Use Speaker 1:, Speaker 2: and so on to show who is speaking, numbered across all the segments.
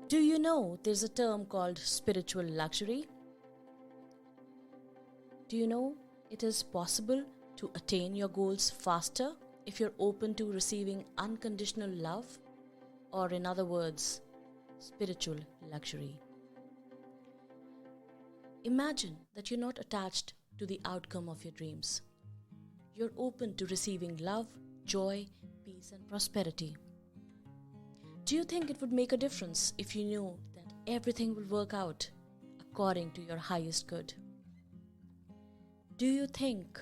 Speaker 1: Do you know there's a term called spiritual luxury? Do you know it is possible to attain your goals faster if you're open to receiving unconditional love? Or, in other words, spiritual luxury. Imagine that you're not attached to the outcome of your dreams. You're open to receiving love, joy, peace, and prosperity. Do you think it would make a difference if you knew that everything will work out according to your highest good? Do you think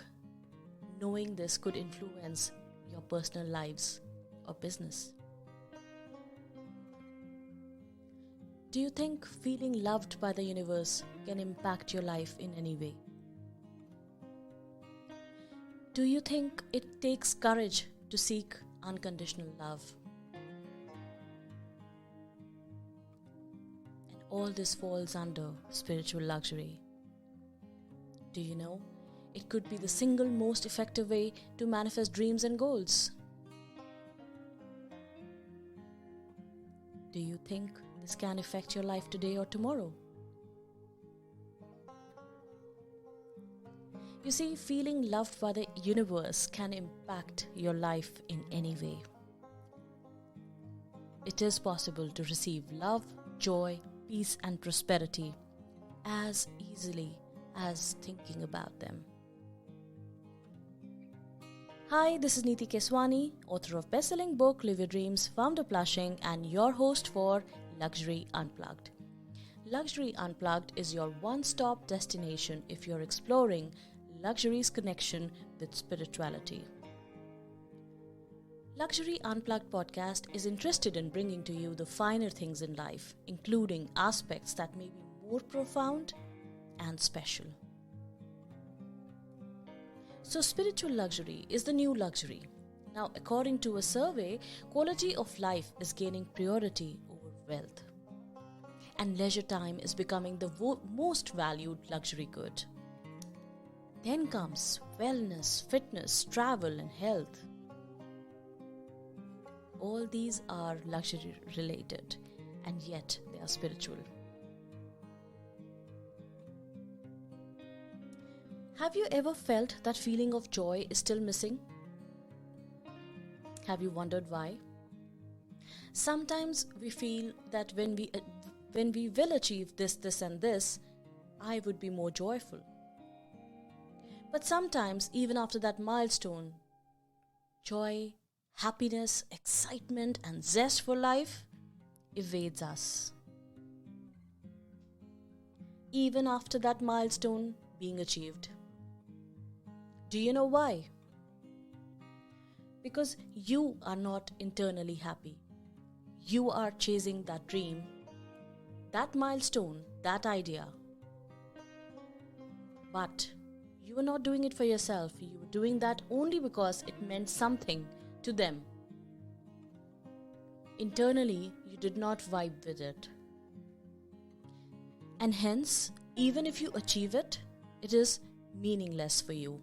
Speaker 1: knowing this could influence your personal lives or business? Do you think feeling loved by the universe can impact your life in any way? Do you think it takes courage to seek unconditional love? And all this falls under spiritual luxury. Do you know it could be the single most effective way to manifest dreams and goals? Do you think this can affect your life today or tomorrow? You see, feeling loved by the universe can impact your life in any way. It is possible to receive love, joy, peace, and prosperity as easily as thinking about them. Hi, this is Neeti Keswani, author of best-selling book Live Your Dreams, Founder Plushing, and your host for Luxury Unplugged. Luxury Unplugged is your one-stop destination if you're exploring luxury's connection with spirituality. Luxury Unplugged podcast is interested in bringing to you the finer things in life, including aspects that may be more profound and special. So spiritual luxury is the new luxury. Now, according to a survey, quality of life is gaining priority over wealth. And leisure time is becoming the most valued luxury good. Then comes wellness, fitness, travel, and health. All these are luxury related, and yet they are spiritual. Have you ever felt that feeling of joy is still missing? Have you wondered why? Sometimes we feel that when we will achieve this and this, I would be more joyful. But sometimes, even after that milestone, joy, happiness, excitement, and zest for life evades us. Even after that milestone being achieved. Do you know why? Because you are not internally happy. You are chasing that dream, that milestone, that idea. But you were not doing it for yourself. You were doing that only because it meant something to them. Internally, you did not vibe with it. And hence, even if you achieve it, it is meaningless for you.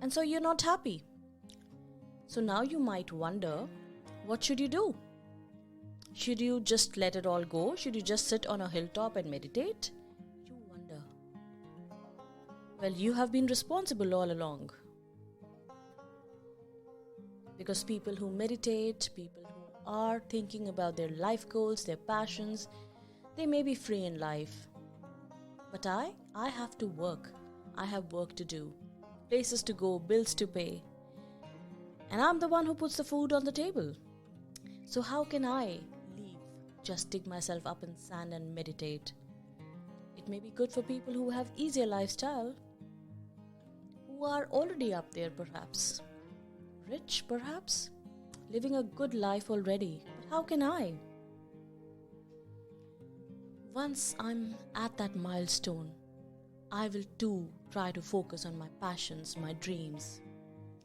Speaker 1: And so you're not happy. So now you might wonder, what should you do? Should you just let it all go? Should you just sit on a hilltop and meditate? You wonder. Well, you have been responsible all along. Because people who meditate, people who are thinking about their life goals, their passions, they may be free in life. But I have to work. I have work to do. Places to go, bills to pay. And I'm the one who puts the food on the table. So how can I just dig myself up in sand and meditate? It may be good for people who have easier lifestyle, who are already up there perhaps. Rich perhaps, living a good life already. But how can I? Once I'm at that milestone, I will too try to focus on my passions, my dreams,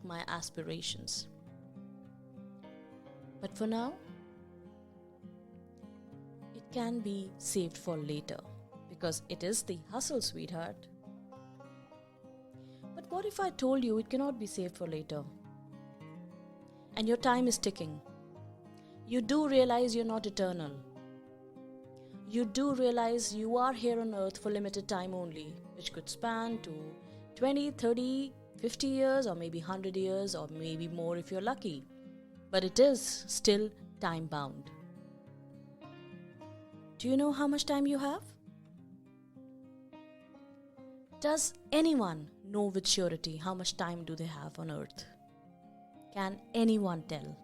Speaker 1: my aspirations. But for now, it can be saved for later because it is the hustle, sweetheart. But what if I told you it cannot be saved for later? And your time is ticking. You do realize you're not eternal. You do realize you are here on earth for limited time only, which could span to 20, 30, 50 years, or maybe 100 years, or maybe more if you're lucky. But it is still time bound. Do you know how much time you have? Does anyone know with surety how much time do they have on earth? Can anyone tell?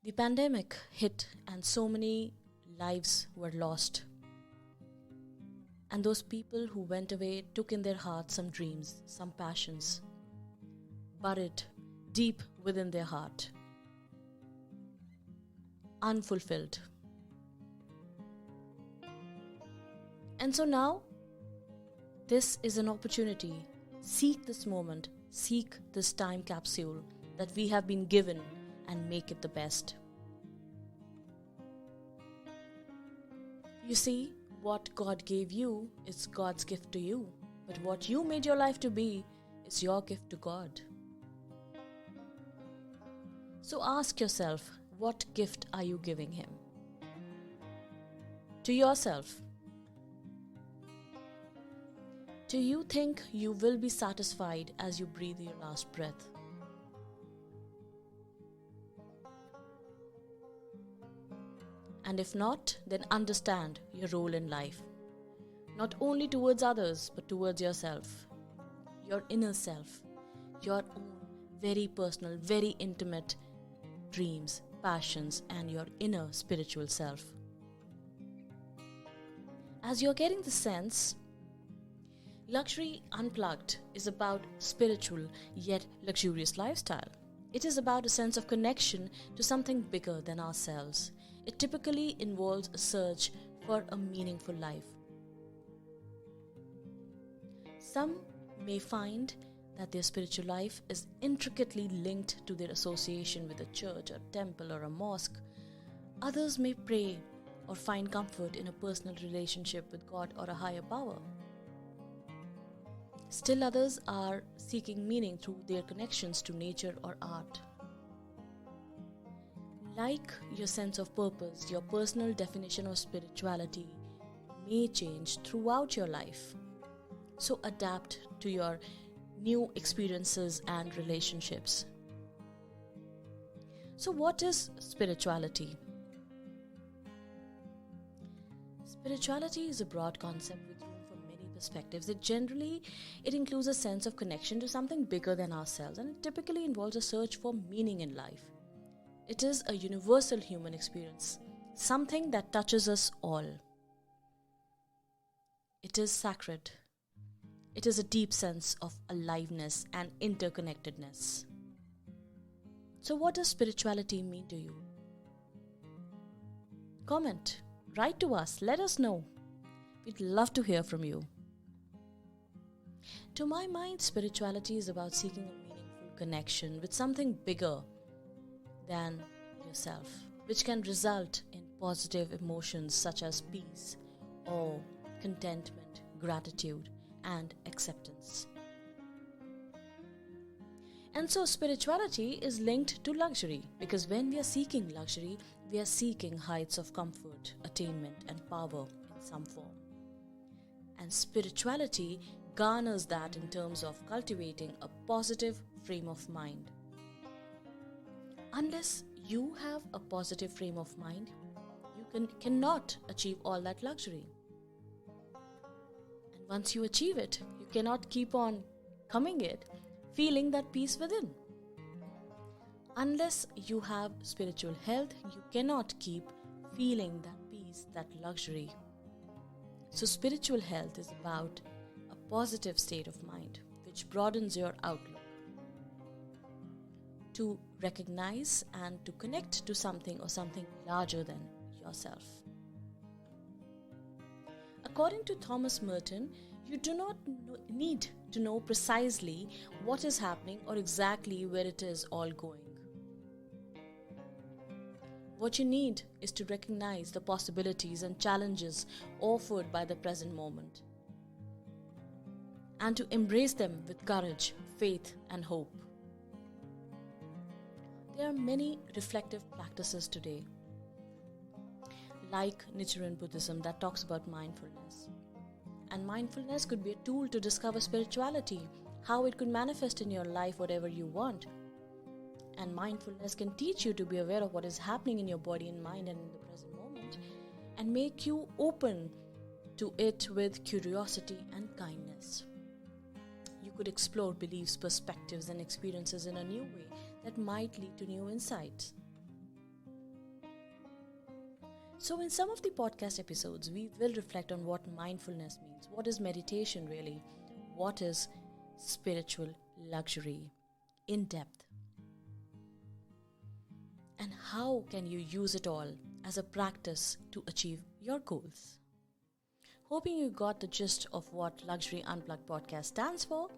Speaker 1: The pandemic hit and so many lives were lost. And those people who went away took in their hearts some dreams, some passions, buried deep within their heart, unfulfilled. And so now, this is an opportunity. Seek this moment, seek this time capsule that we have been given and make it the best. You see, what God gave you is God's gift to you, but what you made your life to be is your gift to God. So ask yourself, what gift are you giving Him? To yourself. Do you think you will be satisfied as you breathe your last breath? And if not, then understand your role in life. Not only towards others, but towards yourself. Your inner self. Your own very personal, very intimate dreams, passions, and your inner spiritual self. As you're getting the sense, Luxury Unplugged is about spiritual yet luxurious lifestyle. It is about a sense of connection to something bigger than ourselves. It typically involves a search for a meaningful life. Some may find that their spiritual life is intricately linked to their association with a church, a temple, or a mosque. Others may pray or find comfort in a personal relationship with God or a higher power. Still others are seeking meaning through their connections to nature or art. Like your sense of purpose, your personal definition of spirituality may change throughout your life. So adapt to your new experiences and relationships. So what is spirituality? Spirituality is a broad concept with room for many perspectives. It includes a sense of connection to something bigger than ourselves, and it typically involves a search for meaning in life. It is a universal human experience, something that touches us all. It is sacred. It is a deep sense of aliveness and interconnectedness. So what does spirituality mean to you? Comment, write to us, let us know. We'd love to hear from you. To my mind, spirituality is about seeking a meaningful connection with something bigger than yourself, which can result in positive emotions such as peace, awe, contentment, gratitude, and acceptance. And so spirituality is linked to luxury, because when we are seeking luxury, we are seeking heights of comfort, attainment, and power in some form. And spirituality garners that in terms of cultivating a positive frame of mind. Unless you have a positive frame of mind, you cannot achieve all that luxury. And once you achieve it, you cannot keep on coming it, feeling that peace within. Unless you have spiritual health, you cannot keep feeling that peace, that luxury. So spiritual health is about a positive state of mind, which broadens your outlook to recognize and to connect to something or something larger than yourself. According to Thomas Merton, you do not need to know precisely what is happening or exactly where it is all going. What you need is to recognize the possibilities and challenges offered by the present moment, and to embrace them with courage, faith, and hope. There are many reflective practices today, like Nichiren Buddhism that talks about mindfulness. And mindfulness could be a tool to discover spirituality, how it could manifest in your life, whatever you want. And mindfulness can teach you to be aware of what is happening in your body and mind and in the present moment, and make you open to it with curiosity and kindness. You could explore beliefs, perspectives, and experiences in a new way that might lead to new insights. So in some of the podcast episodes, we will reflect on what mindfulness means. What is meditation really? What is spiritual luxury in depth? And how can you use it all as a practice to achieve your goals? Hoping you got the gist of what Luxury Unplugged podcast stands for.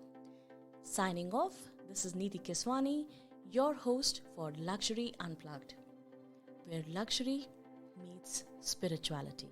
Speaker 1: Signing off, this is Neeti Keswani, your host for Luxury Unplugged, where luxury meets spirituality.